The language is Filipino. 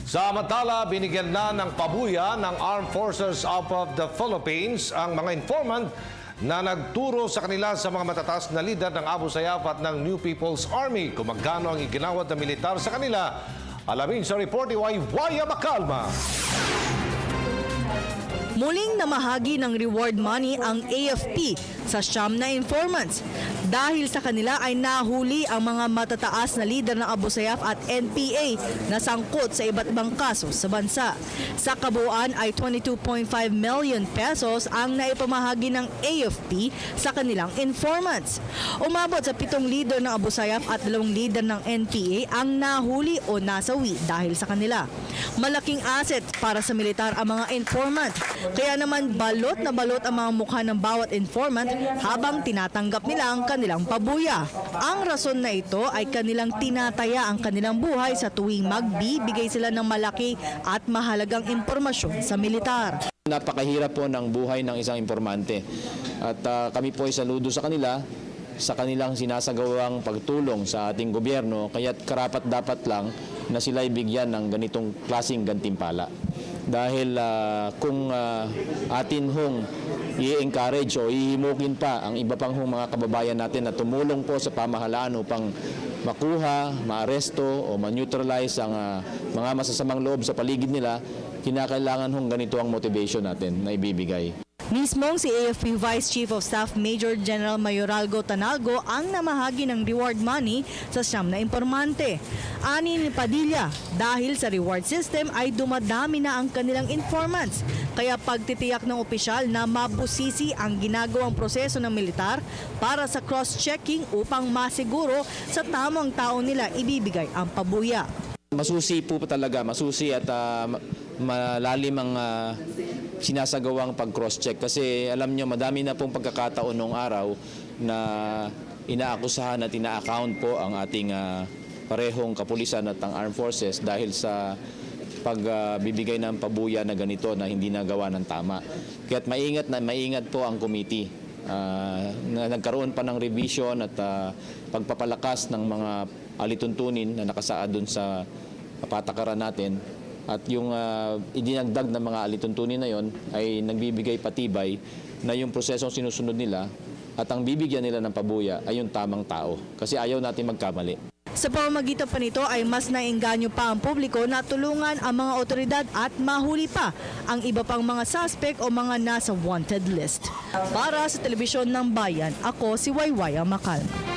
Samantala, binigyan na ng pabuya ng Armed Forces of the Philippines ang mga informant na nagturo sa kanila sa mga matataas na lider ng Abu Sayyaf at ng New People's Army kung magkano ang iginawad na militar sa kanila. Alamin sa report ni Waywaya Macalma. Muling namahagi ng reward money ang AFP sa siyam na informants. Dahil sa kanila ay nahuli ang mga matataas na lider ng Abu Sayyaf at NPA na sangkot sa iba't ibang kaso sa bansa. Sa kabuuan ay 22.5 million pesos ang naipamahagi ng AFP sa kanilang informants. Umabot sa 7 lider ng Abu Sayyaf at 2 lider ng NPA ang nahuli o nasawi dahil sa kanila. Malaking asset para sa militar ang mga informant. Kaya naman balot na balot ang mga mukha ng bawat informant habang tinatanggap nila ang kanilang pabuya. Ang rason na ito ay kanilang tinataya ang kanilang buhay sa tuwing magbibigay sila ng malaki at mahalagang impormasyon sa militar. Napakahirap po ng buhay ng isang informante at kami po ay saludo sa kanila sa kanilang sinasagawang pagtulong sa ating gobyerno, kaya't karapat dapat lang na sila ay bigyan ng ganitong klaseng gantimpala. Dahil kung atin hong i-encourage o ihimukin pa ang iba pang mga kababayan natin na tumulong po sa pamahalaan upang makuha, maaresto o ma-neutralize ang mga masasamang loob sa paligid nila, kinakailangan hong ganito ang motivation natin na ibibigay. Mismong si AFP Vice Chief of Staff Major General Mayoralgo Tanalgo ang namahagi ng reward money sa siyam na impormante. Ani ni Padilla, dahil sa reward system ay dumadami na ang kanilang informants. Kaya pagtitiyak ng opisyal na mabusisi ang ginagawang proseso ng militar para sa cross-checking upang masiguro sa tamang tao nila ibibigay ang pabuya. Masusi po talaga, masusi at malalim ang sinasagawang pag-cross-check kasi alam nyo madami na pong pagkakataon noong araw na inaakusahan at ina-account po ang ating parehong kapulisan at ang armed forces dahil sa pagbibigay ng pabuya na ganito na hindi nagawa ng tama. Kaya't maingat po ang committee na nagkaroon pa ng revision at pagpapalakas ng mga alituntunin na nakasaad dun sa patakaran natin. At yung idinagdag na mga alituntunin na yon ay nagbibigay patibay na yung prosesong sinusunod nila at ang bibigyan nila ng pabuya ay yung tamang tao. Kasi ayaw natin magkamali. Sa pamamagitan pa nito ay mas naengganyo pa ang publiko na tulungan ang mga otoridad at mahuli pa ang iba pang mga suspect o mga nasa wanted list. Para sa Telebisyon ng Bayan, ako si Waywaya Macalma.